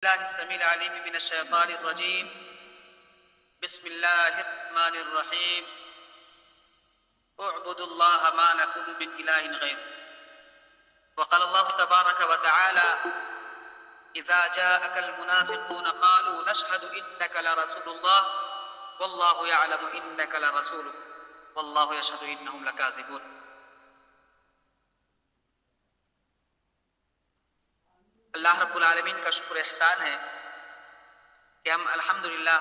بالله السميع العليم من الشيطان الرجيم. بسم الله الرحمن الرحيم. اعبدوا الله ما لكم من إله غيره. وقال الله تبارك وتعالى: إذا جاءك المنافقون قالوا نشهد إنك لرسول الله والله يعلم إنك لرسوله والله يشهد إنهم لكاذبون. اللہ رب العالمین کا شکر احسان ہے کہ ہم الحمدللہ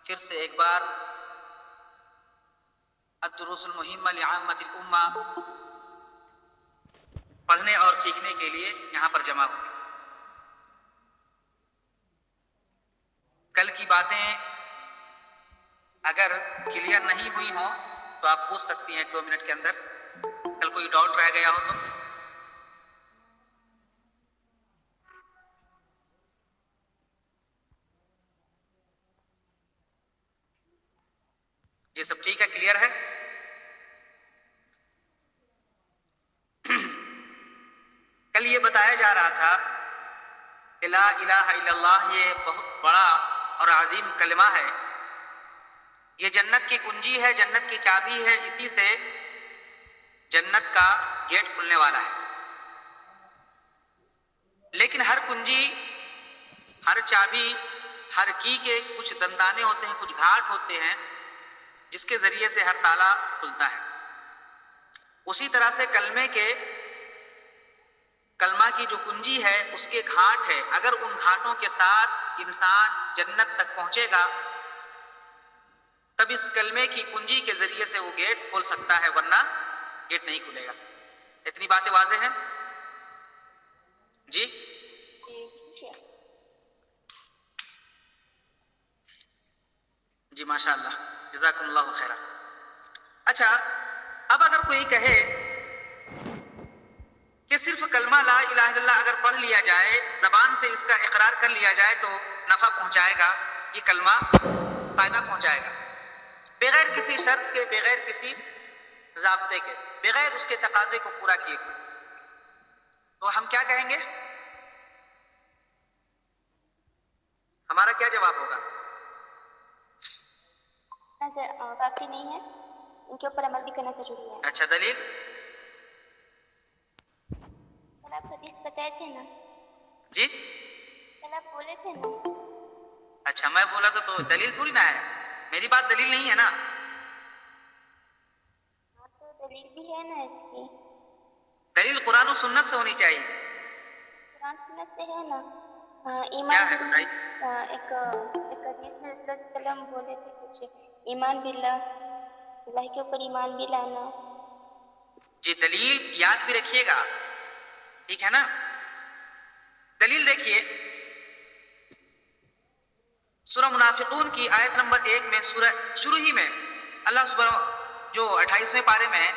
پھر سے ایک بار الدروس المہمہ لعامۃ الامہ پڑھنے اور سیکھنے کے لیے یہاں پر جمع ہوئے. کل کی باتیں اگر کلیئر نہیں ہوئی ہوں تو آپ پوچھ سکتی ہیں 2 منٹ کے اندر. کل کوئی ڈاؤٹ رہ گیا ہو تو. یہ سب ٹھیک ہے, کلیئر ہے؟ کل یہ بتایا جا رہا تھا کہ لا الہ الا اللہ یہ بہت بڑا اور عظیم کلمہ ہے. یہ جنت کی کنجی ہے, جنت کی چابی ہے, اسی سے جنت کا گیٹ کھلنے والا ہے. لیکن ہر کنجی, ہر چابی, ہر کی کے کچھ دندانے ہوتے ہیں, کچھ گھاٹ ہوتے ہیں جس کے ذریعے سے ہر تالا کھلتا ہے. اسی طرح سے کلمہ کی جو کنجی ہے اس کے گھاٹ ہے. اگر ان گھاٹوں کے ساتھ انسان جنت تک پہنچے گا تب اس کلمے کی کنجی کے ذریعے سے وہ گیٹ کھول سکتا ہے, ورنہ گیٹ نہیں کھلے گا. اتنی باتیں واضح ہیں جی؟ جی ماشاء اللہ, جزاکم اللہ خیرہ. اچھا, اب اگر کوئی کہے کہ صرف کلمہ لا الہ الا اللہ اگر پڑھ لیا جائے, زبان سے اس کا اقرار کر لیا جائے تو نفع پہنچائے گا, یہ کلمہ فائدہ پہنچائے گا, بغیر کسی شرط کے, بغیر کسی ضابطے کے, بغیر اس کے تقاضے کو پورا کیے, تو ہم کیا کہیں گے؟ ہمارا کیا جواب ہوگا؟ کافی نہیں ہے, ان کے اوپر عمل بھی کرنا ضروری ہے. اچھا, دلیل؟ کل آپ حدیث بتائے تھے نا جی کل آپ بولے تھے نا. اچھا, میں بولا تو دلیل تھوڑی نہ ہے, میری بات دلیل نہیں ہے نا. ہاں تو دلیل بھی ہے نا اس کی. دلیل قرآن و سنت سے ہونی چاہیے. قرآن سنت سے ہے نا. کیا ایمان ہے بتائیے؟ ایک حدیث میں رسول اللہ صلی اللہ علیہ وسلم بولے تھے کچھ, ایمان باللہ, اللہ کے اوپر ایمان بھی لانا. جی, دلیل یاد بھی رکھیے گا, ٹھیک ہے نا. دلیل دیکھیے, سورہ منافقون کی آیت نمبر 1 میں, سورہ شروع ہی میں اللہ سبحانہ, جو 28ویں پارے میں ہے,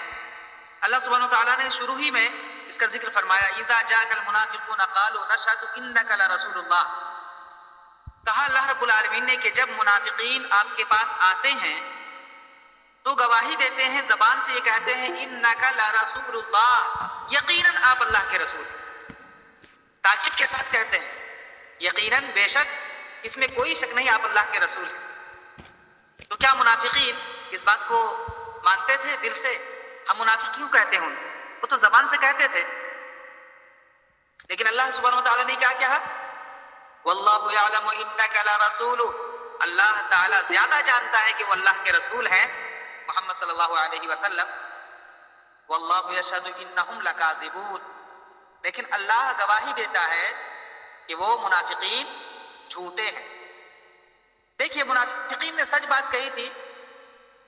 اللہ سبحانہ وتعالیٰ نے شروع ہی میں اس کا ذکر فرمایا, اذا جاءک المنافقون قالوا نشهد انک لرسول اللہ. کہا اللہ رب العالمین نے کہ جب منافقین آپ کے پاس آتے ہیں تو گواہی دیتے ہیں, زبان سے یہ کہتے ہیں انک لرسول اللہ, یقیناً آپ اللہ کے رسول. تاکید کے ساتھ کہتے ہیں یقیناً, بے شک, اس میں کوئی شک نہیں, آپ اللہ کے رسول ہیں. تو کیا منافقین اس بات کو مانتے تھے دل سے؟ ہم منافق کیوں کہتے ہوں, وہ تو زبان سے کہتے تھے. لیکن اللہ سبحانہ وتعالیٰ نے کیا کہا؟ واللہ یعلم انک لرسول, اللہ تعالیٰ زیادہ جانتا ہے کہ وہ اللہ کے رسول ہیں محمد صلی اللہ علیہ وسلم. واللہ یشہد انہم لکاذبون, لیکن اللہ گواہی دیتا ہے کہ وہ منافقین جھوٹے ہیں. دیکھیے, منافقین نے سچ بات کہی تھی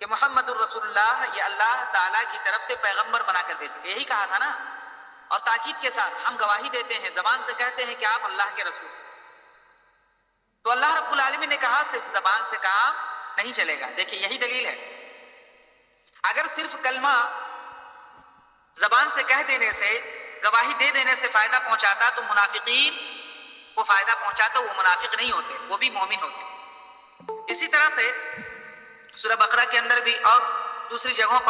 کہ محمد الرسول اللہ, یہ اللہ تعالیٰ کی طرف سے پیغمبر بنا کر بھیجے, یہی کہا تھا نا. اور تاکید کے ساتھ ہم گواہی دیتے ہیں, زبان سے کہتے ہیں کہ آپ اللہ کے رسول. تو اللہ رب العالمین نے کہا صرف زبان سے کام نہیں چلے گا. دیکھیے, یہی دلیل ہے. اگر صرف کلمہ زبان سے کہہ دینے سے, گواہی دے دینے سے فائدہ پہنچاتا تو منافقین کو فائدہ پہنچاتا, وہ منافق نہیں ہوتے, وہ بھی مومن ہوتے. اسی طرح سے سورہ بقرہ کے اندر بھی اور دوسری جگہوں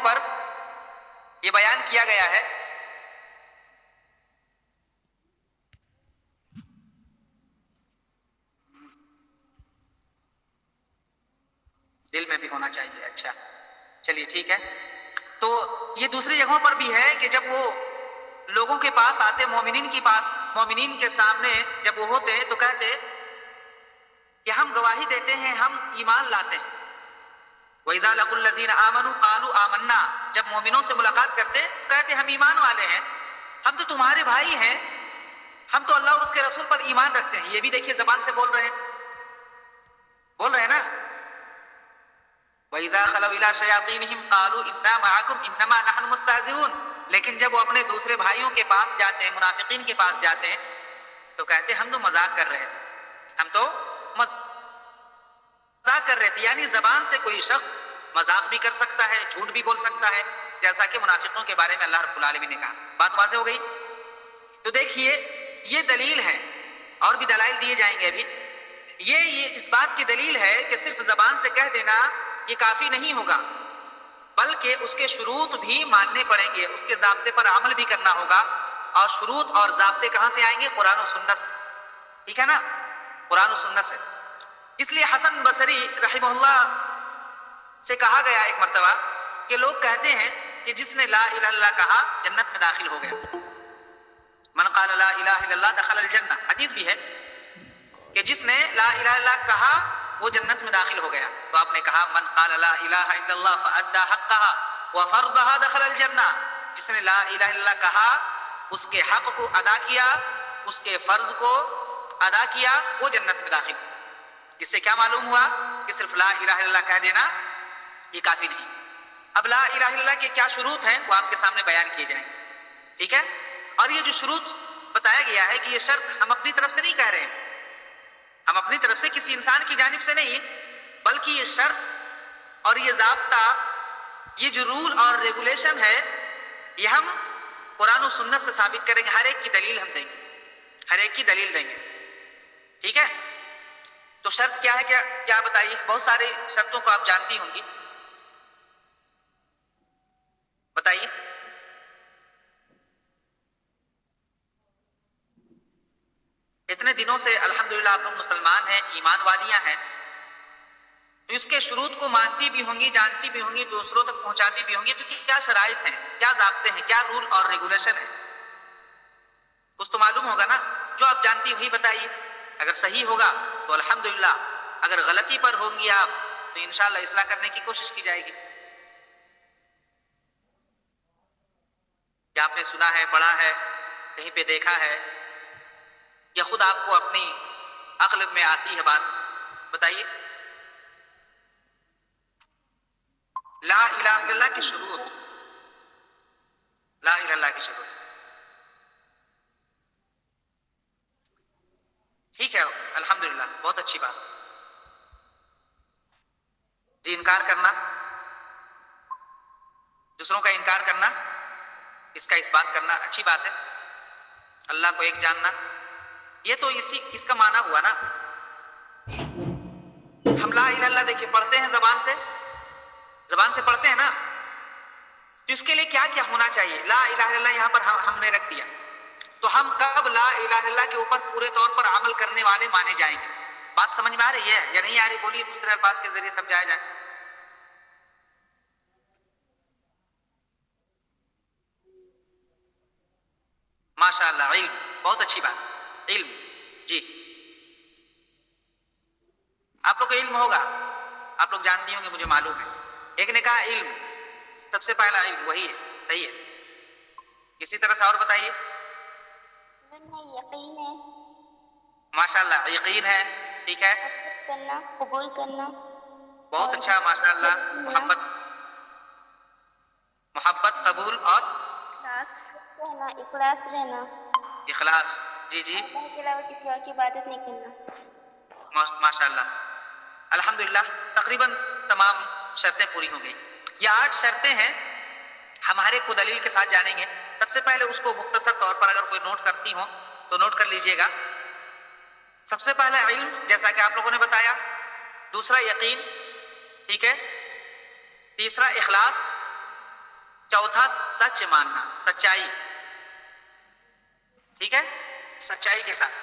پر یہ بیان کیا گیا ہے ہونا چاہیے. اچھا چلیے ٹھیک ہے. تو یہ دوسری جگہوں پر بھی ہے کہ جب وہ لوگوں کے پاس آتے، مومنین کے پاس، مومنین کے سامنے جب وہ ہوتے تو کہتے کہ ہم گواہی دیتے ہیں، ہم ایمان لاتے ہیں. وَإِذَا لَقُوا الَّذِينَ آمَنُوا قَالُوا آمَنَّا، جب مومنوں سے ملاقات کرتے تو کہتے ہم ایمان والے ہیں، ہم تو تمہارے بھائی ہیں، ہم تو اللہ اور اس کے رسول پر ایمان رکھتے ہیں. یہ بھی دیکھیے زبان سے بول رہے ہیں نا. وَإِذَا خَلَوْا إِلَىٰ شَيَاطِينِهِمْ قَالُوا إِنَّا مَعَكُمْ إِنَّمَا نَحْنُ مُسْتَهْزِئُونَ. لیکن جب وہ اپنے دوسرے بھائیوں کے پاس جاتے ہیں، منافقین کے پاس جاتے ہیں تو کہتے ہم تو مذاق کر رہے تھے، ہم تو مذاق کر رہے تھے. یعنی زبان سے کوئی شخص مذاق بھی کر سکتا ہے، جھوٹ بھی بول سکتا ہے، جیسا کہ منافقوں کے بارے میں اللہ رب العالمین نے کہا. بات واضح ہو گئی؟ تو دیکھیے یہ دلیل ہے، اور بھی دلائل دیے جائیں گے ابھی. یہ اس بات کی دلیل ہے کہ صرف زبان سے کہہ دینا یہ کافی نہیں ہوگا، بلکہ اس کے شروط بھی ماننے پڑیں گے، اس کے ضابطے پر عمل بھی کرنا ہوگا. اور شروط اور ضابطے کہاں سے آئیں گے؟ قرآن و سنت سے. ٹھیک ہے نا، قرآن و سنت سے. اس لیے حسن بصری رحمہ اللہ سے کہا گیا ایک مرتبہ کہ لوگ کہتے ہیں کہ جس نے لا الہ الا اللہ کہا جنت میں داخل ہو گیا. من قال لا الہ الا اللہ دخل الجنہ. حدیث بھی ہے کہ جس نے لا الہ الا اللہ کہا وہ جنت میں داخل ہو گیا. تو آپ نے کہا من قال لا الہ الا اللہ فأدى حقها وفرضها دخل الجنہ. جس نے لا الہ الا اللہ کہا، اس کے حق کو ادا کیا، اس کے فرض کو ادا کیا، وہ جنت میں داخل. اس سے کیا معلوم ہوا کہ صرف لا الہ الا اللہ کہہ دینا یہ کافی نہیں. اب لا الہ الا اللہ کے کیا شروط ہیں وہ آپ کے سامنے بیان کیے جائیں. ٹھیک ہے. اور یہ جو شروط بتایا گیا ہے کہ یہ شرط ہم اپنی طرف سے نہیں کہہ رہے ہیں، ہم اپنی طرف سے کسی انسان کی جانب سے نہیں، بلکہ یہ شرط اور یہ ضابطہ، یہ جو رول اور ریگولیشن ہے، یہ ہم قرآن و سنت سے ثابت کریں گے. ہر ایک کی دلیل ہم دیں گے، ہر ایک کی دلیل دیں گے. ٹھیک ہے. تو شرط کیا ہے؟ کیا بتائیے؟ بہت ساری شرطوں کو آپ جانتی ہوں گی، بتائیے. اتنے دنوں سے الحمدللہ آپ لوگ مسلمان ہیں، ایمان والیاں ہیں، تو اس کے شروط کو مانتی بھی ہوں گی، جانتی بھی ہوں گی، دوسروں تک پہنچاتی بھی ہوں گی. تو کیا شرائط ہیں، کیا ضابطے ہیں، کیا رول اور ریگولیشن ہے؟ کچھ تو معلوم ہوگا نا. جو آپ جانتی وہی بتائیے. اگر صحیح ہوگا تو الحمدللہ، اگر غلطی پر ہوں گی آپ تو انشاءاللہ اصلاح کرنے کی کوشش کی جائے گی. کیا آپ نے سنا ہے، پڑھا ہے، کہیں پہ دیکھا ہے، یا خود آپ کو اپنی عقل میں آتی ہے بات؟ بتائیے. لا الہ الا اللہ کی شروط، لا الہ الا اللہ کی شروط. ٹھیک ہے، الحمدللہ، بہت اچھی بات. جی انکار کرنا، دوسروں کا انکار کرنا، اس کا اس بات کرنا اچھی بات ہے. اللہ کو ایک جاننا، یہ تو اس کا معنی ہوا نا. ہم لا الہ الا اللہ دیکھیں پڑھتے ہیں زبان سے پڑھتے ہیں نا. تو اس کے لیے کیا کیا ہونا چاہیے؟ لا الہ الا اللہ یہاں پر ہم نے رکھ دیا، تو ہم کب لا الہ الا اللہ کے اوپر پورے طور پر عمل کرنے والے مانے جائیں گے؟ بات سمجھ میں آ رہی ہے یا نہیں آ رہی؟ بولیے، دوسرے الفاظ کے ذریعے سمجھایا جائے. ماشاء اللہ، علم، بہت اچھی بات. علم، جی آپ لوگ کو علم ہوگا، آپ لوگ جانتی ہوں گے، مجھے معلوم ہے. ایک نے کہا علم، سب سے پہلا علم وہی ہے، صحیح ہے. اسی طرح سے اور بتائیے. یقین ہے. ماشاء اللہ، یقین ہے. ٹھیک ہے، کرنا، قبول کرنا. بہت اچھا، ماشاء اللہ. محبت، قبول اور اخلاص رہنا. اخلاص، جی جی، اللہ کے علاوہ کسی اور کی عبادت نہیں کرنا. ماشاء اللہ، الحمدللہ. تقریباً تمام شرطیں پوری ہو گئی. یہ 8 شرطیں ہیں، ہم ہر ایک کو دلیل کے ساتھ جانیں گے. سب سے پہلے اس کو مختصر طور پر اگر کوئی نوٹ کرتی ہو تو نوٹ کر لیجئے گا. سب سے پہلا علم، جیسا کہ آپ لوگوں نے بتایا. دوسرا یقین، ٹھیک ہے. تیسرا اخلاص. چوتھا سچ ماننا، سچائی، ٹھیک ہے، سچائی کے ساتھ.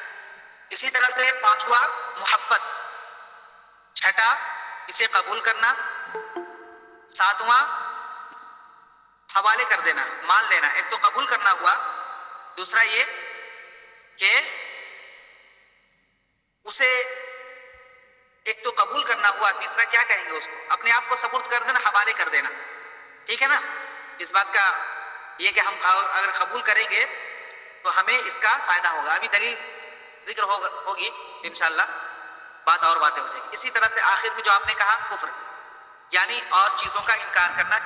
اسی طرح سے 5واں محبت. چھٹا اسے قبول کرنا، ساتواں حوالے کر دینا، مان لینا. ایک تو قبول کرنا ہوا، دوسرا یہ کہ اسے ایک تو قبول کرنا ہوا، تیسرا کیا کہیں گے اس کو، اپنے آپ کو سپرد کر دینا، حوالے کر دینا. ٹھیک ہے نا. اس بات کا یہ کہ ہم اگر قبول کریں گے تو ہمیں اس کا فائدہ ہوگا. ابھی دلیل ذکر ہوگی انشاءاللہ، بات اور واضح ہو جائے گی. اسی طرح سے آخر میں جو آپ نے کہا کفر، یعنی اور چیزوں کا انکار کرنا،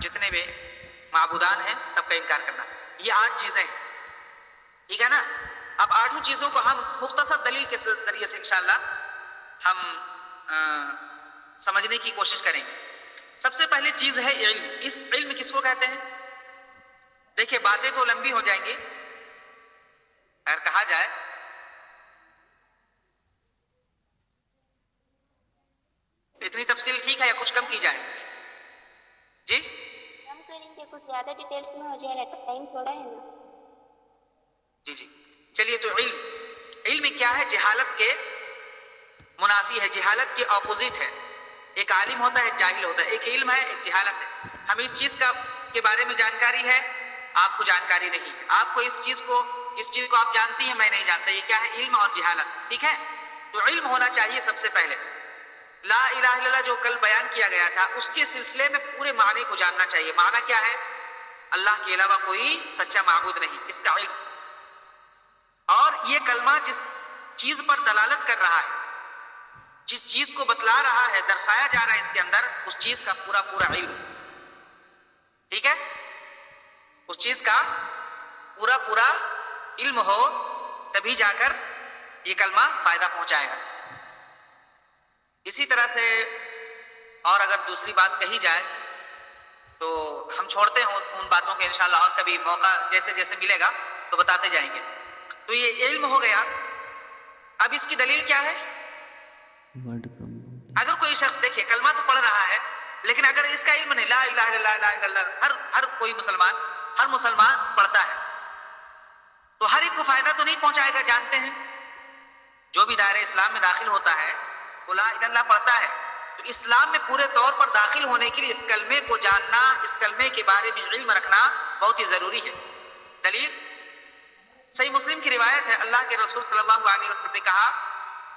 جتنے بھی معبودان ہیں سب کا انکار کرنا. یہ 8 چیزیں ہیں. ٹھیک ہے نا. اب 8 چیزوں کو ہم مختصر دلیل کے ذریعے سے انشاءاللہ ہم سمجھنے کی کوشش کریں گے. سب سے پہلی چیز ہے علم. اس علم کس کو کہتے ہیں؟ دیکھیے باتیں تو لمبی ہو جائیں گی، اگر کہا جائے اتنی تفصیل ٹھیک ہے یا کچھ کم کی جائے؟ جی کم کریں گے، کچھ زیادہ ڈیٹیلس میں ہو جائے گا، ٹائم تھوڑا ہے نا. جی چلیے. تو علم کیا ہے؟ جہالت کے منافی ہے، جہالت کے اپوزٹ ہے. ایک عالم ہوتا ہے، ایک جاہل ہوتا ہے. ایک علم ہے، ایک جہالت ہے. ہمیں اس چیز کے بارے میں جانکاری ہے، آپ کو جانکاری نہیں ہے. آپ کو اس چیز کو آپ جانتی ہیں، میں نہیں جانتا. یہ کیا ہے؟ علم اور جہالت. ٹھیک ہے. تو علم ہونا چاہیے سب سے پہلے. لا الہ الا اللہ جو کل بیان کیا گیا تھا، اس کے سلسلے میں پورے معنی کو جاننا چاہیے. معنی کیا ہے؟ اللہ کے علاوہ کوئی سچا معبود نہیں، اس کا علم. اور یہ کلمہ جس چیز پر دلالت کر رہا ہے، جس چیز کو بتلا رہا ہے، درسایا جا رہا ہے، اس کے اندر اس چیز کا پورا علم. ٹھیک ہے. اس چیز کا پورا علم ہو، تبھی جا کر یہ کلمہ فائدہ پہنچائے گا. اسی طرح سے اور اگر دوسری بات کہی جائے تو ہم چھوڑتے ہیں ان باتوں کے انشاءاللہ، اور کبھی موقع جیسے جیسے ملے گا تو بتاتے جائیں گے. تو یہ علم ہو گیا. اب اس کی دلیل کیا ہے؟ اگر کوئی شخص دیکھے کلمہ تو پڑھ رہا ہے، لیکن اگر اس کا علم نہیں، لا الہ الا اللہ لا الہ الا اللہ ہر کوئی ہر مسلمان پڑھتا ہے، تو ہر ایک کو فائدہ تو نہیں پہنچائے گا. جانتے ہیں جو بھی دائرہ اسلام میں داخل ہوتا ہے وہ لا الہ الا اللہ پڑھتا ہے. تو اسلام میں پورے طور پر داخل ہونے کے لیے اس کلمے کو جاننا، اس کلمے کے بارے میں علم رکھنا بہت ہی ضروری ہے. دلیل صحیح مسلم کی روایت ہے، اللہ کے رسول صلی اللہ علیہ وسلم نے کہا،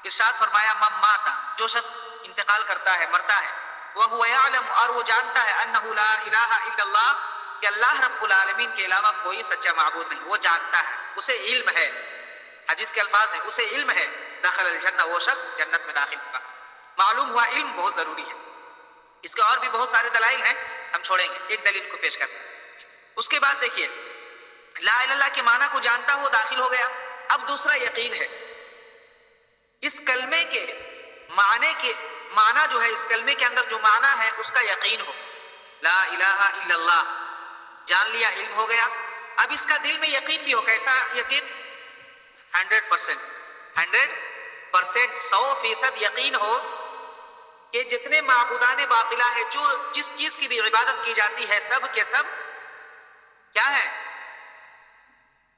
ارشاد فرمایا، من ماتا، جو شخص انتقال کرتا ہے، مرتا ہے، وَهُوَ يَعْلَمُ، اور وہ جانتا ہے، أَنَّهُ لَا إِلَهَ إِلَّا اللَّهُ، کہ اللہ رب العالمین کے علاوہ کوئی سچا معبود نہیں. وہ جانتا ہے، اسے علم ہے. حدیث کے الفاظ ہیں، اسے علم ہے. دخل الجنہ، وہ شخص جنت میں داخل ہوگا. معلوم ہوا علم بہت ضروری ہے. اس کے اور بھی بہت سارے دلائل ہیں، ہم چھوڑیں گے، ایک دلیل کو پیش کرتے ہیں. اس کے بعد دیکھیے، لا الہ الا اللہ کے معنی کو جانتا ہو، داخل ہو گیا. اب دوسرا یقین ہے. اس کلمے کے معنی جو ہے، اس کلمے کے اندر جو معنی ہے اس کا یقین ہو. لا الہ الا اللہ جان لیا، علم ہو گیا. اب اس کا دل میں یقین بھی ہو. کیسا یقین؟ 100%، 100% یقین ہو کہ جتنے معبودان باطلہ ہے، جو جس چیز کی بھی عبادت کی جاتی ہے، سب کے سب کیا ہے؟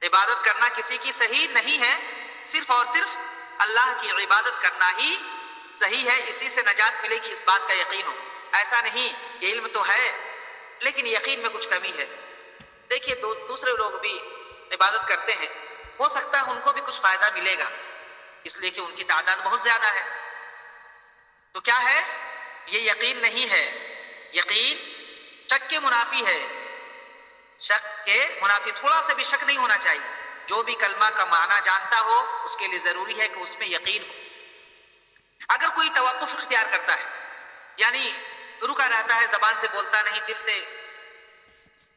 عبادت کرنا کسی کی صحیح نہیں ہے، صرف اور صرف اللہ کی عبادت کرنا ہی صحیح ہے. اسی سے نجات ملے گی، اس بات کا یقین ہو. ایسا نہیں کہ علم تو ہے لیکن یقین میں کچھ کمی ہے. دیکھیے دوسرے لوگ بھی عبادت کرتے ہیں، ہو سکتا ہے ان کو بھی کچھ فائدہ ملے گا، اس لیے کہ ان کی تعداد بہت زیادہ ہے. تو کیا ہے؟ یہ یقین نہیں ہے. یقین شک کے منافی ہے. شک کے منافی، تھوڑا سا بھی شک نہیں ہونا چاہیے. جو بھی کلمہ کا معنی جانتا ہو اس کے لیے ضروری ہے کہ اس میں یقین ہو. اگر کوئی توقف اختیار کرتا ہے، یعنی رکا رہتا ہے، زبان سے بولتا نہیں، دل سے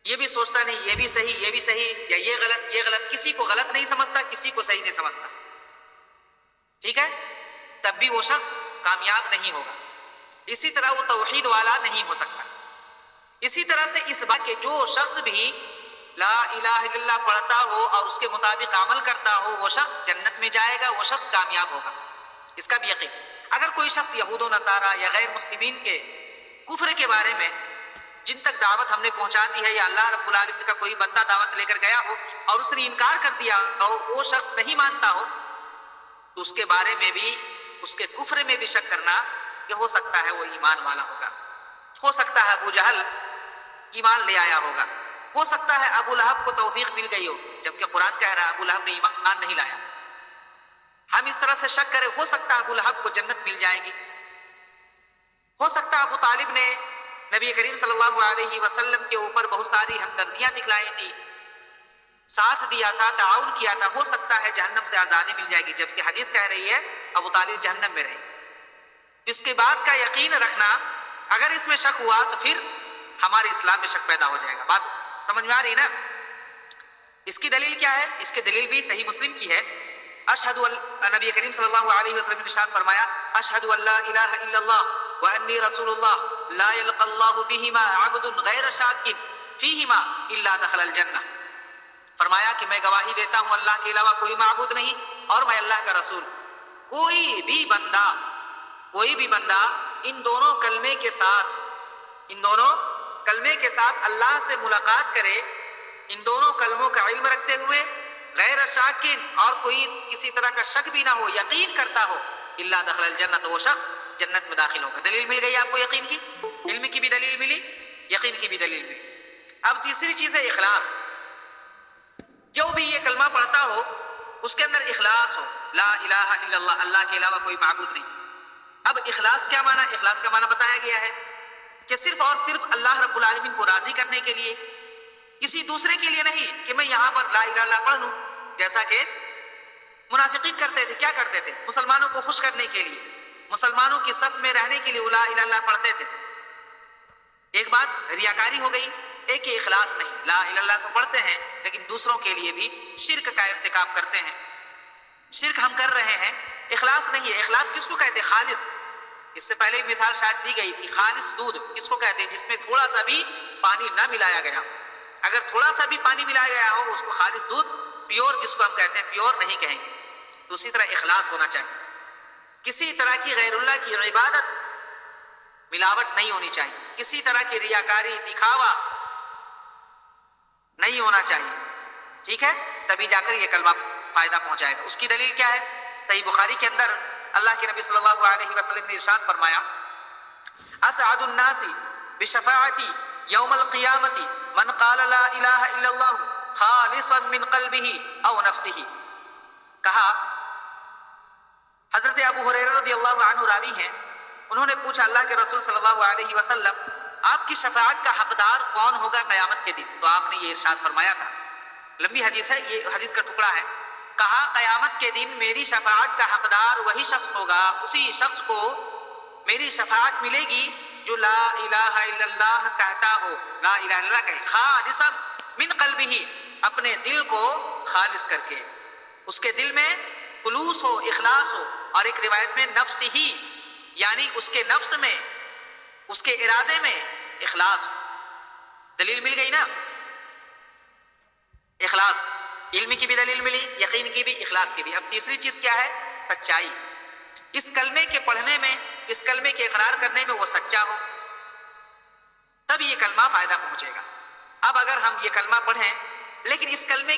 یہ بھی سوچتا نہیں، یہ بھی صحیح، یہ بھی صحیح، یا یہ غلط، یہ غلط، کسی کو غلط نہیں سمجھتا، کسی کو صحیح نہیں سمجھتا، ٹھیک ہے، تب بھی وہ شخص کامیاب نہیں ہوگا. اسی طرح وہ توحید والا نہیں ہو سکتا. اسی طرح سے اس بات کے جو شخص بھی لا الہ الا اللہ پڑھتا ہو اور اس کے مطابق عمل کرتا ہو، وہ شخص جنت میں جائے گا، وہ شخص کامیاب ہوگا. اس کا بھی یقین. اگر کوئی شخص یہود و نصارہ یا غیر مسلمین کے کفر کے بارے میں، جن تک دعوت ہم نے پہنچا دی ہے، یا اللہ رب العالمین کا کوئی بندہ دعوت لے کر گیا ہو اور اس نے انکار کر دیا ہو، وہ شخص نہیں مانتا ہو، تو اس کے بارے میں بھی، اس کے کفر میں بھی شک کرنا کہ ہو سکتا ہے وہ ایمان والا ہوگا، ہو سکتا ہے ابو جہل ایمان لے آیا ہوگا، ہو سکتا ہے ابو لہب کو توفیق مل گئی ہو، جبکہ قرآن کہہ رہا ہے ابو لہب نے ایمان نہیں لایا۔ ہم اس طرح سے شک کریں ہو سکتا ہے ابو لہب کو جنت مل جائے گی، ہو سکتا ہے ابو طالب نے نبی کریم صلی اللہ علیہ وسلم کے اوپر بہت ساری ہمدردیاں دکھلائی تھی، ساتھ دیا تھا، تعاون کیا تھا، ہو سکتا ہے جہنم سے آزادی مل جائے گی، جبکہ حدیث کہہ رہی ہے ابو طالب جہنم میں رہے۔ اس کے بعد کا یقین رکھنا، اگر اس میں شک ہوا تو پھر ہمارے اسلام میں شک پیدا ہو جائے گا۔ بات سمجھ میں آ رہی نا؟ اس کی دلیل کیا ہے؟ اس کی دلیل بھی صحیح مسلم کی ہے۔ نبی کریم صلی اللہ علیہ وسلم نے ارشاد فرمایا اشہد ان لا الہ الا اللہ وانی رسول اللہ لا یلقى اللہ بہما عبد غیر شاک فیہما الا دخل الجنہ۔ فرمایا کہ میں گواہی دیتا ہوں اللہ کے علاوہ کوئی معبود نہیں اور میں اللہ کا رسول، کوئی بھی بندہ ان دونوں کلمے کے ساتھ اللہ سے ملاقات کرے، ان دونوں کلموں کا علم رکھتے ہوئے غیر شاکن اور کوئی کسی طرح کا شک بھی نہ ہو، یقین کرتا ہو، الا دخل الجنہ، تو وہ شخص جنت میں داخل ہوگا۔ دلیل مل گئی آپ کو یقین کی، علم کی بھی دلیل ملی، یقین کی بھی دلیل ملی۔ اب تیسری چیز ہے اخلاص۔ جو بھی یہ کلمہ پڑھتا ہو اس کے اندر اخلاص ہو، لا الہ الا اللہ، اللہ کے علاوہ کوئی معبود نہیں۔ اب اخلاص کیا معنی؟ اخلاص کا معنی بتایا گیا ہے کہ صرف اور صرف اللہ رب العالمین کو راضی کرنے کے لیے، کسی دوسرے کے لیے نہیں کہ میں یہاں پر لا الہ الا اللہ پڑھ لوں، جیسا کہ منافقین کرتے تھے۔ کیا کرتے تھے؟ مسلمانوں کو خوش کرنے کے لیے، مسلمانوں کی صف میں رہنے کے لیے لا الہ الا اللہ پڑھتے تھے۔ ایک بات ریاکاری ہو گئی، ایک ہی اخلاص نہیں، لا الہ الا اللہ تو پڑھتے ہیں لیکن دوسروں کے لیے بھی شرک کا ارتکاب کرتے ہیں، شرک ہم کر رہے ہیں، اخلاص نہیں ہے۔ اخلاص کس کو کہتے ہیں؟ خالص۔ اس سے پہلے مثال شاید دی گئی تھی، خالص دودھ کس کو کہتے ہیں؟ جس میں تھوڑا سا بھی پانی نہ ملایا گیا، اگر تھوڑا سا بھی پانی ملایا گیا ہو اس کو خالص دودھ، پیور جس کو ہم کہتے ہیں، پیور نہیں کہیں گے۔ تو اسی طرح اخلاص ہونا چاہیے، کسی طرح کی غیر اللہ کی عبادت ملاوٹ نہیں ہونی چاہیے، کسی طرح کی ریاکاری، دکھاوا نہیں ہونا چاہیے، ٹھیک ہے؟ تبھی جا کر یہ کلمہ فائدہ پہنچائے گا۔ اس کی دلیل کیا ہے؟ صحیح بخاری کے اندر اللہ کے نبی صلی اللہ علیہ وسلم نے ارشاد فرمایا اسعد الناس بشفاعتی یوم القیامت من قال لا الہ الا اللہ خالصا من قلبہ او نفسہ۔ کہا حضرت ابو ہریرہ رضی اللہ عنہ راوی ہیں، انہوں نے پوچھا اللہ کے رسول صلی اللہ علیہ وسلم آپ کی شفاعت کا حقدار کون ہوگا قیامت کے دن؟ تو آپ نے یہ ارشاد فرمایا تھا، لمبی حدیث ہے، یہ حدیث کا ٹکڑا ہے، کہا قیامت کے دن میری شفاعت کا حقدار وہی شخص ہوگا، اسی شخص کو میری شفاعت ملے گی جو لا الہ الا اللہ کہتا ہو، لا الہ الا اللہ کہے، خالصا من قلبہ، اپنے دل کو خالص کر کے، اس کے دل میں خلوص ہو، اخلاص ہو، اور ایک روایت میں نفس ہی، یعنی اس کے نفس میں، اس کے ارادے میں اخلاص ہو۔ دلیل مل گئی نا؟ اخلاص، علم کی بھی دلیل ملی، یقین کی بھی، اخلاص کی بھی۔ اب تیسری چیز کیا ہے؟ سچائی۔ اس کلمے کے پڑھنے میں، اس کلمے کے اقرار کرنے میں وہ سچا ہو، تب یہ کلمہ فائدہ پہنچے گا۔ اب اگر ہم یہ کلمہ پڑھیں لیکن اس کلمے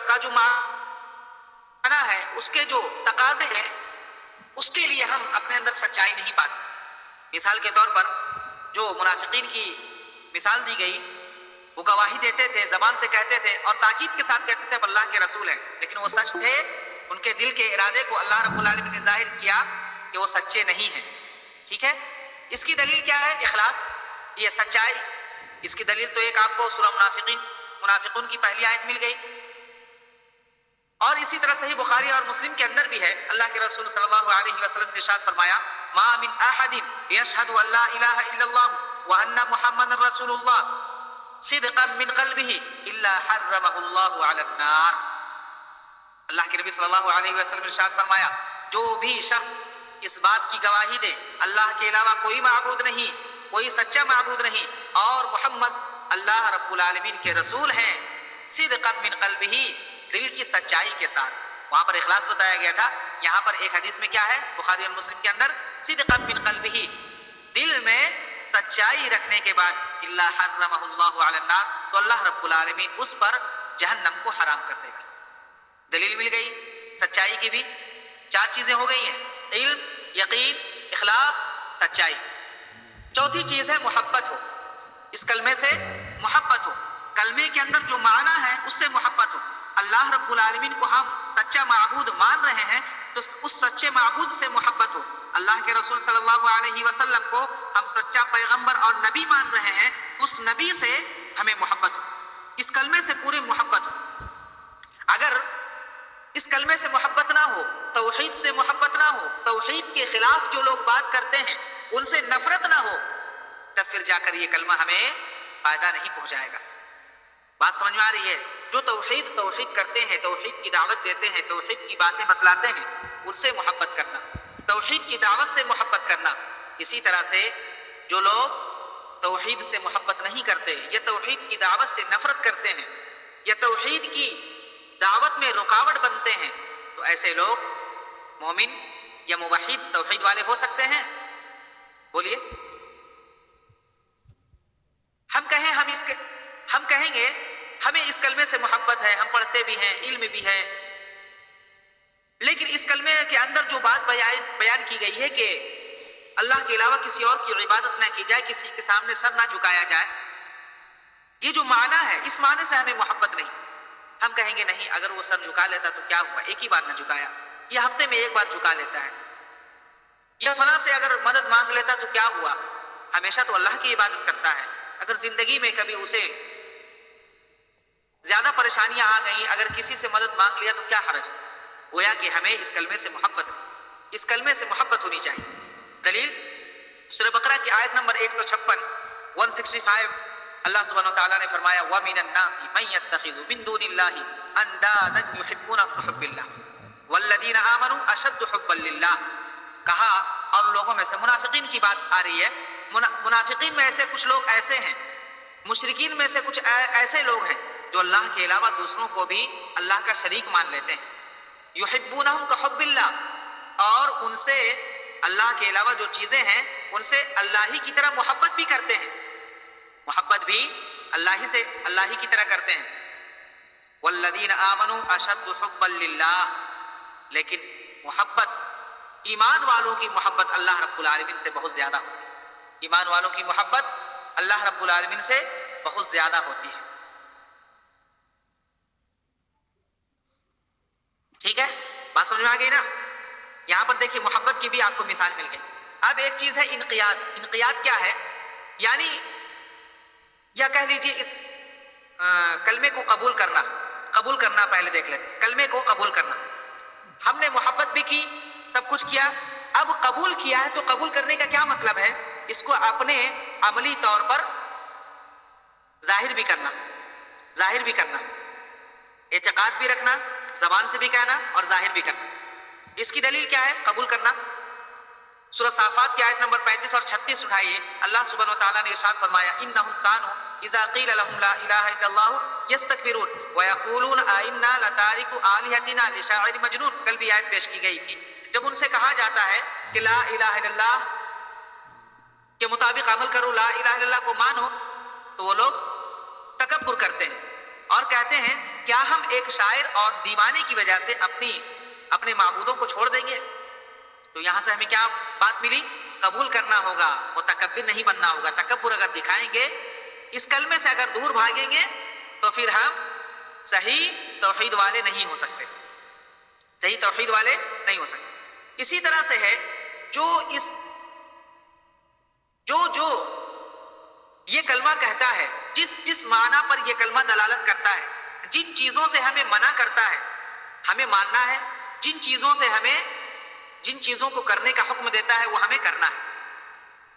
کا جو معنی ہے، اس کے جو تقاضے ہیں، اس کے لیے ہم اپنے اندر سچائی نہیں پاتے۔ مثال کے طور پر جو منافقین کی مثال دی گئی، وہ گواہی دیتے تھے، زبان سے کہتے تھے اور تاکید کے ساتھ کہتے تھے اب اللہ کے رسول ہیں، لیکن وہ سچ تھے، ان کے دل کے ارادے کو اللہ رب العالمین نے ظاہر کیا کہ وہ سچے نہیں ہیں، ٹھیک ہے؟ اس کی دلیل کیا ہے؟ اخلاص، یہ سچائی۔ اس کی دلیل تو ایک آپ کو سورہ منافقون کی پہلی آیت مل گئی، اور اسی طرح صحیح بخاری اور مسلم کے اندر بھی ہے، اللہ کے رسول صلی اللہ علیہ وسلم نے ارشاد فرمایا ما من احد یشہد ان لا الہ الا اللہ وان محمد رسول اللہ صدقا من قلبہ الا حرمہ اللہ علی النار۔ اللہ کے نبی صلی اللہ علیہ وسلم نے ارشاد فرمایا جو بھی شخص اس بات کی گواہی دے اللہ کے علاوہ کوئی معبود نہیں، کوئی سچا معبود نہیں، اور محمد اللہ رب العالمین کے رسول ہیں، صدقا من قلبہ، دل کی سچائی کے ساتھ۔ وہاں پر اخلاص بتایا گیا تھا، یہاں پر ایک حدیث میں کیا ہے بخاری اور مسلم کے اندر، صدقا من قلبہ، دل میں سچائی رکھنے کے بعد الا حرمہ اللہ علی النار، تو اللہ رب العالمین اس پر جہنم کو حرام کر دے گا۔ دلیل مل گئی سچائی کی بھی۔ چار چیزیں ہو گئی ہیں، علم، یقین، اخلاص، سچائی۔ چوتھی چیز ہے محبت ہو، اس کلمے سے محبت ہو، کلمے کے اندر جو معنی ہے اس سے محبت ہو۔ اللہ رب العالمین کو ہم سچا معبود مان رہے ہیں تو اس سچے معبود سے محبت ہو۔ اللہ کے رسول صلی اللہ علیہ وسلم کو ہم سچا پیغمبر اور نبی مان رہے ہیں، اس نبی سے ہمیں محبت ہو، اس کلمے سے پوری محبت ہو۔ اگر اس کلمے سے محبت نہ ہو، توحید سے محبت نہ ہو، توحید کے خلاف جو لوگ بات کرتے ہیں ان سے نفرت نہ ہو، تب پھر جا کر یہ کلمہ ہمیں فائدہ نہیں پہنچائے گا۔ بات سمجھ میں آ رہی ہے؟ جو توحید کرتے ہیں، توحید کی دعوت دیتے ہیں، توحید کی باتیں بتلاتے ہیں، ان سے محبت کرنا، توحید کی دعوت سے محبت کرنا۔ اسی طرح سے جو لوگ توحید سے محبت نہیں کرتے یا توحید کی دعوت سے نفرت کرتے ہیں یا توحید کی دعوت میں رکاوٹ بنتے ہیں، تو ایسے لوگ مومن یا موحد توحید والے ہو سکتے ہیں؟ بولیے۔ ہم کہیں گے ہمیں اس کلمے سے محبت ہے، ہم پڑھتے بھی ہیں، علم بھی ہے، لیکن اس کلمے کے اندر جو بات بیان کی گئی ہے کہ اللہ کے علاوہ کسی اور کی عبادت نہ کی جائے، کسی کے سامنے سر نہ جھکایا جائے، یہ جو معنی ہے اس معنی سے ہمیں محبت نہیں۔ ہم کہیں گے نہیں، اگر وہ سر جھکا لیتا تو کیا ہوا، ایک ہی بار نہ جھکایا، یہ ہفتے میں ایک بار جھکا لیتا ہے، یا فلاں سے اگر مدد مانگ لیتا تو کیا ہوا، ہمیشہ تو اللہ کی عبادت کرتا ہے۔ اگر زندگی میں کبھی اسے زیادہ پریشانیاں آ گئیں، اگر کسی سے مدد مانگ لیا تو کیا حرج ہے؟ گویا کہ ہمیں اس کلمے سے محبت ہے، اس کلمے سے محبت ہونی چاہیے۔ دلیل سورہ بقرہ کی آیت نمبر 165 اللہ سبحانہ وتعالیٰ نے فرمایا وَمِنَ النَّاسِ مَن يَتَّخِذُ مِن دُونِ اللَّهِ أَندَادًا يُحِبُّونَهُم كَحُبِّ اللَّهِ وَالَّذِينَ آمَنُوا أَشَدُّ حُبًّا لِلَّهِ۔ کہا، اور لوگوں میں سے منافقین کی بات آ رہی ہے، منافقین میں ایسے کچھ لوگ ایسے ہیں، مشرکین میں سے کچھ ایسے لوگ ہیں جو اللہ کے علاوہ دوسروں کو بھی اللہ کا شریک مان لیتے ہیں۔ یحبونہم کحب اللہ، اور ان سے اللہ کے علاوہ جو چیزیں ہیں ان سے اللہ ہی کی طرح محبت بھی کرتے ہیں، محبت بھی اللہ ہی کی طرح کرتے ہیں۔ والذین آمنوا اشد حبا للہ، لیکن محبت، ایمان والوں کی محبت اللہ رب العالمین سے بہت زیادہ ہوتی ہے، ایمان والوں کی محبت اللہ رب العالمین سے بہت زیادہ ہوتی ہے۔ ٹھیک ہے، بات سمجھ میں آ گئی نا؟ یہاں پر دیکھیے محبت کی بھی آپ کو مثال مل گئی۔ اب ایک چیز ہے انقیاد۔ انقیاد کیا ہے؟ یعنی یا کہہ لیجیے اس کلمے کو قبول کرنا پہلے دیکھ لیتے ہیں۔ کلمے کو قبول کرنا، ہم نے محبت بھی کی، سب کچھ کیا، اب قبول کیا ہے تو قبول کرنے کا کیا مطلب ہے؟ اس کو اپنے عملی طور پر ظاہر بھی کرنا، اعتقاد بھی رکھنا، زبان سے بھی کہنا اور ظاہر بھی کرنا۔ اس کی دلیل کیا ہے قبول کرنا؟ سورہ صافات کی آیت نمبر 35 اور 36 اٹھائیے، اللہ سبحانہ وتعالیٰ نے ارشاد فرمایا انہم کانوا اذا قیل لهم لا الہ الا اللہ یستکبرون ویقولون ائنا لتارکو آلہتنا لشاعر مجنون۔ کل بھی آیت پیش کی گئی تھی، جب ان سے کہا جاتا ہے کہ لا الہ الا اللہ کے مطابق عمل کرو، لا الہ الا اللہ کو مانو، تو وہ لوگ تکبر کرتے ہیں اور کہتے ہیں کیا ہم ایک شاعر اور دیوانے کی وجہ سے اپنے معبودوں کو چھوڑ دیں گے؟ تو یہاں سے ہمیں کیا بات ملی؟ قبول کرنا ہوگا، متکبر نہیں بننا ہوگا۔ تکبر اگر دکھائیں گے، اس کلمے سے اگر دور بھاگیں گے تو پھر ہم صحیح توحید والے نہیں ہو سکتے، صحیح توحید والے نہیں ہو سکتے۔ اسی طرح سے ہے جو یہ کلمہ کہتا ہے، جس معنی پر یہ کلمہ دلالت کرتا ہے، جن چیزوں سے ہمیں منع کرتا ہے ہمیں ماننا ہے، جن چیزوں کو کرنے کا حکم دیتا ہے وہ ہمیں کرنا ہے،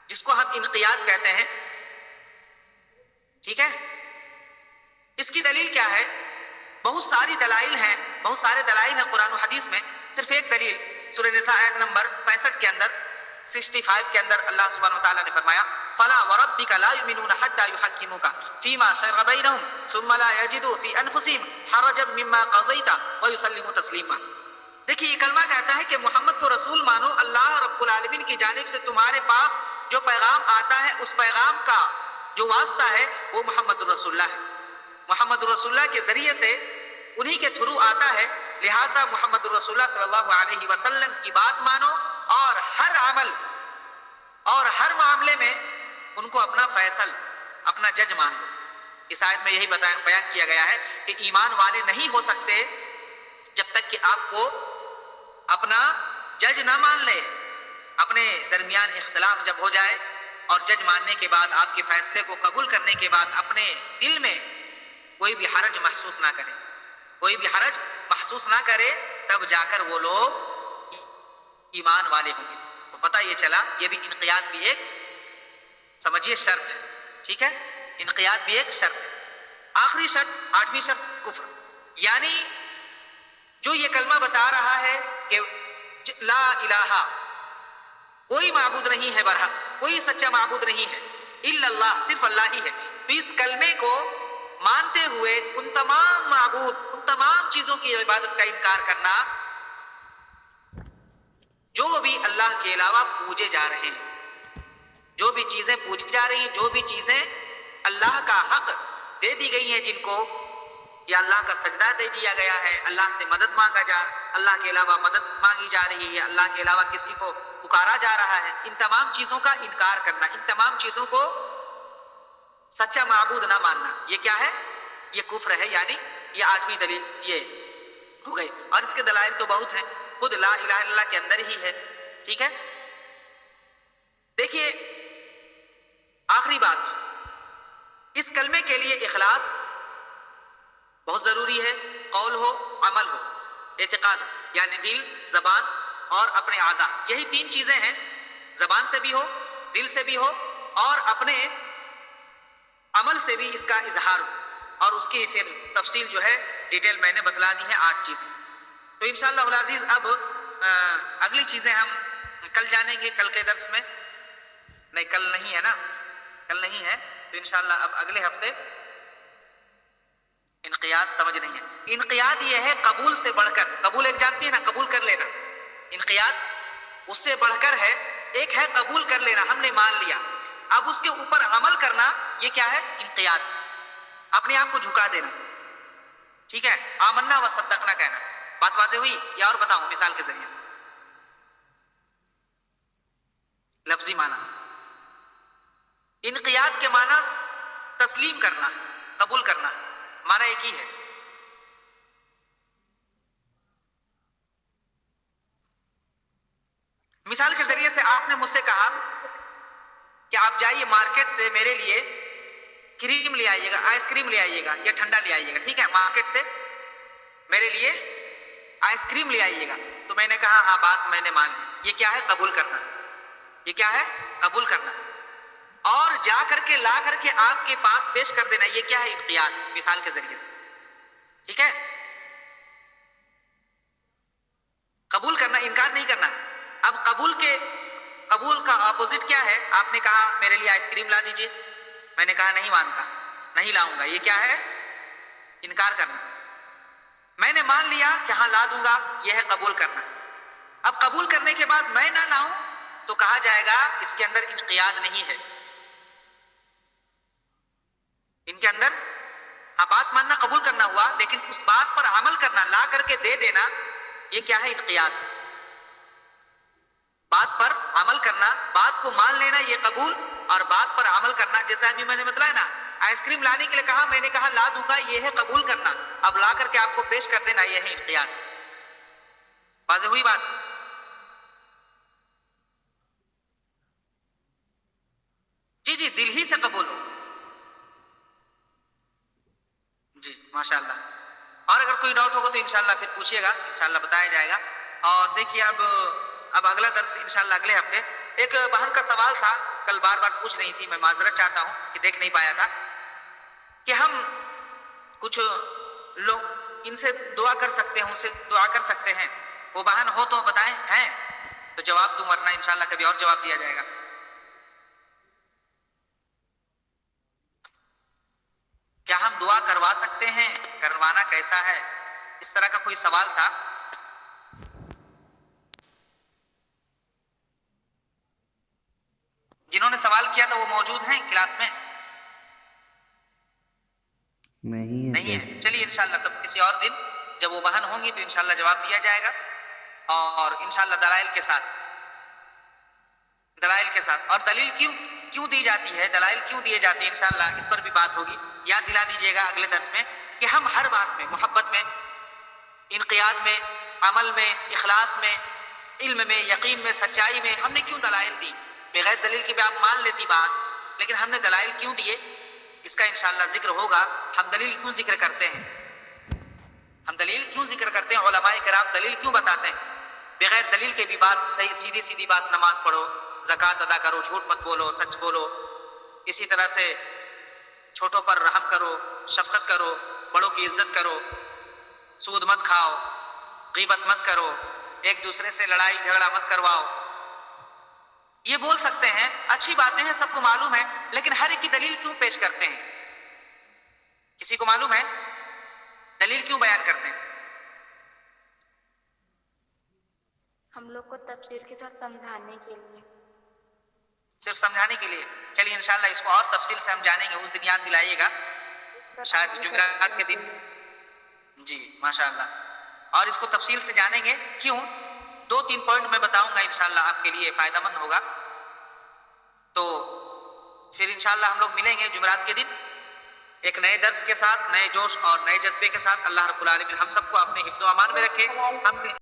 جس کو ہم انقیاد کہتے ہیں۔ ٹھیک ہے، اس کی دلیل کیا ہے؟ بہت سارے دلائل ہیں قرآن و حدیث میں۔ صرف ایک دلیل سورہ نساء آیت نمبر 65 کے اندر 65 کے اندر اللہ سبحانہ وتعالیٰ نے فرمایا فَلَا وَرَبِّكَ لَا يُؤْمِنُونَ حَتَّى يُحَكِّمُوكَ فِي مَا شَجَرَ بَيْنَهُمْ ثُمَّ لَا يَجِدُوا فِي أَنفُسِهِمْ حَرَجًا مِّمَّا قَضَيْتَ وَيُسَلِّمُوا تَسْلِيمًا۔ دیکھیے یہ کلمہ کہتا ہے کہ محمد کو رسول مانو، اللہ رب العالمین کی جانب سے تمہارے پاس جو پیغام آتا ہے اس پیغام کا جو واسطہ ہے وہ محمد الرسول اللہ ہے، محمد الرسول اللہ کے ذریعے سے انہی کے تھرو آتا ہے، لہٰذا محمد الرسول اللہ صلی اللہ علیہ وسلم کی بات مانو اور ہر عمل اور ہر معاملے میں ان کو اپنا فیصل، اپنا جج مان لو۔ اس آیت میں یہی بیان کیا گیا ہے کہ ایمان والے نہیں ہو سکتے جب تک کہ آپ کو اپنا جج نہ مان لے۔ اپنے درمیان اختلاف جب ہو جائے اور جج ماننے کے بعد، آپ کے فیصلے کو قبول کرنے کے بعد اپنے دل میں کوئی بھی حرج محسوس نہ کرے، کوئی بھی حرج محسوس نہ کرے، تب جا کر وہ لوگ ایمان والے ہوں گے۔ تو پتہ یہ چلا، یہ بھی انقیاد بھی ایک سمجھیے شرط ہے، ٹھیک ہے؟ انقیاد بھی ایک شرط ہے۔ آخری شرط، 8ویں شرط، کفر، یعنی جو یہ کلمہ بتا رہا ہے کہ لا الہ، کوئی معبود نہیں ہے برحق، کوئی سچا معبود نہیں ہے الا اللہ، صرف اللہ ہی ہے، تو اس کلمے کو مانتے ہوئے ان تمام معبود، ان تمام چیزوں کی عبادت کا انکار کرنا جو بھی اللہ کے علاوہ پوجے جا رہے ہیں، جو بھی چیزیں پوجی جا رہی ہیں، جو بھی چیزیں اللہ کا حق دے دی گئی ہیں جن کو، یا اللہ کا سجدہ دے دیا گیا ہے، اللہ سے مدد مانگا جا، اللہ کے علاوہ مدد مانگی جا رہی ہے، اللہ کے علاوہ کسی کو پکارا جا رہا ہے، ان تمام چیزوں کا انکار کرنا، ان تمام چیزوں کو سچا معبود نہ ماننا، یہ کیا ہے؟ یہ کفر ہے۔ یعنی یہ 8ویں دلیل یہ ہو گئی، اور اس کے دلائل تو بہت ہیں، خود لا الہ الا اللہ کے اندر ہی ہے، ٹھیک ہے؟ دیکھیے آخری بات، اس کلمے کے لیے اخلاص بہت ضروری ہے، قول ہو، عمل ہو، اعتقاد ہو، یعنی دل، زبان اور اپنے اعضاء، یہی 3 چیزیں ہیں، زبان سے بھی ہو، دل سے بھی ہو، اور اپنے عمل سے بھی اس کا اظہار ہو، اور اس کی پھر تفصیل جو ہے ڈیٹیل میں نے بتلا دی ہے 8 چیزیں۔ تو انشاءاللہ العزیز اب اگلی چیزیں ہم کل جانیں گے، کل کے درس میں، نہیں کل نہیں ہے نا، کل نہیں ہے، تو انشاءاللہ اب اگلے ہفتے انقیاد سمجھ نہیں ہے۔ انقیاد یہ ہے قبول سے بڑھ کر، قبول ایک جانتی ہے نا، قبول کر لینا، انقیاد اس سے بڑھ کر ہے، ایک ہے قبول کر لینا، ہم نے مان لیا، اب اس کے اوپر عمل کرنا، یہ کیا ہے؟ انقیاد، اپنے آپ کو جھکا دینا، ٹھیک ہے؟ آمنا و صدقنا کہنا۔ بات واضح ہوئی؟ یا اور بتاؤں مثال کے ذریعے سے؟ لفظی معنی انقیاد کے معنی تسلیم کرنا، قبول کرنا، معنی ایک ہی ہے۔ مثال کے ذریعے سے آپ نے مجھ سے کہا کہ آپ جائیے مارکیٹ سے میرے لیے کریم لے آئیے گا، آئس کریم لے آئیے گا یا ٹھنڈا لے آئیے گا، ٹھیک ہے؟ مارکیٹ سے میرے لیے آئس کریم لے آئیے گا، تو میں نے کہا ہاں، بات میں نے مان لی، یہ کیا ہے؟ قبول کرنا، یہ کیا ہے؟ قبول کرنا، اور جا کر کے لا کر کے آپ کے پاس پیش کر دینا، یہ کیا ہے؟ انقیاد، مثال کے ذریعے سے، ٹھیک ہے؟ قبول کرنا، انکار نہیں کرنا۔ اب قبول کا اپوزٹ کیا ہے؟ آپ نے کہا میرے لیے آئس کریم لا دیجئے، میں نے کہا نہیں مانتا، نہیں لاؤں گا، یہ کیا ہے؟ انکار کرنا۔ میں نے مان لیا کہ ہاں لا دوں گا، یہ ہے قبول کرنا۔ اب قبول کرنے کے بعد میں نہ لاؤں تو کہا جائے گا اس کے اندر انقیاد نہیں ہے، ان کے اندر ہاں بات ماننا، قبول کرنا ہوا، لیکن اس بات پر عمل کرنا، لا کر کے دے دینا، یہ کیا ہے؟ انقیاد۔ بات پر عمل کرنا، بات کو مان لینا، یہ قبول، اور بات پر عمل کرنا، جیسا ابھی میں نے بتلایا نا، آئس کریم لانے کے لیے کہا، میں نے کہا لا دوں گا، یہ ہے قبول کرنا، اب لا کر کے آپ کو پیش کر دینا، یہ ہے انقیاد۔ واضح ہوئی بات؟ جی جی، دل ہی سے قبول ہو، جی ماشاءاللہ۔ اور اگر کوئی ڈاؤٹ ہوگا تو انشاءاللہ پھر پوچھیے گا، انشاءاللہ بتایا جائے گا۔ اور دیکھیے اب اگلا درس انشاءاللہ اگلے ہفتے۔ ایک بہن کا سوال تھا، کل بار بار پوچھ رہی تھی، میں معذرت چاہتا ہوں کہ دیکھ نہیں پایا تھا، کہ ہم کچھ لوگ ان سے دعا کر سکتے ہیں، ان سے دعا کر سکتے ہیں، وہ بہن ہو تو بتائیں، ہیں تو جواب دوں، ورنہ انشاءاللہ کبھی اور جواب دیا جائے گا۔ کیا ہم دعا کروا سکتے ہیں؟ کروانا کیسا ہے؟ اس طرح کا کوئی سوال تھا۔ جنہوں نے سوال کیا تھا وہ موجود ہیں کلاس میں؟ نہیں ہے۔ چلیے انشاءاللہ تب کسی اور دن جب وہ بہن ہوں گی تو انشاءاللہ جواب دیا جائے گا، اور انشاءاللہ دلائل کے ساتھ۔ دلائل کے ساتھ. اور دلیل کیوں دی جاتی ہے, دلائل کیوں دیے جاتے ہیں, انشاءاللہ اس پر بھی بات ہوگی. یاد دلا دیجیے گا اگلے درس میں کہ ہم ہر بات میں, محبت میں, انقیاد میں, عمل میں, اخلاص میں, علم میں, یقین میں, سچائی میں, ہم نے کیوں دلائل دی. بغیر دلیل کے بھی آپ مان لیتی بات, لیکن ہم نے دلائل کیوں دیے, اس کا انشاءاللہ ذکر ہوگا. ہم دلیل کیوں ذکر کرتے ہیں, ہم دلیل کیوں ذکر کرتے ہیں, علماء کرام دلیل کیوں بتاتے ہیں. بغیر دلیل کے بھی بات صحیح, سیدھی سیدھی بات, نماز پڑھو, زکوٰۃ ادا کرو, جھوٹ مت بولو, سچ بولو, اسی طرح سے چھوٹوں پر رحم کرو, شفقت کرو, بڑوں کی عزت کرو, سود مت کھاؤ, غیبت مت کرو, ایک دوسرے سے لڑائی جھگڑا مت کرواؤ. یہ بول سکتے ہیں, اچھی باتیں ہیں, سب کو معلوم ہے, لیکن ہر ایک کی دلیل کیوں پیش کرتے ہیں؟ کسی کو معلوم ہے دلیل کیوں بیان کرتے ہیں؟ ہم لوگ کو تفسیر کے ساتھ سمجھانے کے لیے. صرف سمجھانے کے لیے. چلیے انشاءاللہ اس کو اور تفصیل سے ہم جانیں گے, اس دن یاد دلائیے گا, شاید جمعرات کے دن. جی ماشاءاللہ, اور اس کو تفصیل سے جانیں گے. کیوں؟ 2-3 پوائنٹ میں بتاؤں گا, انشاءاللہ آپ کے لیے فائدہ مند ہوگا. تو پھر انشاءاللہ ہم لوگ ملیں گے جمعرات کے دن ایک نئے درس کے ساتھ, نئے جوش اور نئے جذبے کے ساتھ. اللہ رب العالمین ہم سب کو اپنے حفظ و امان میں رکھے. ہم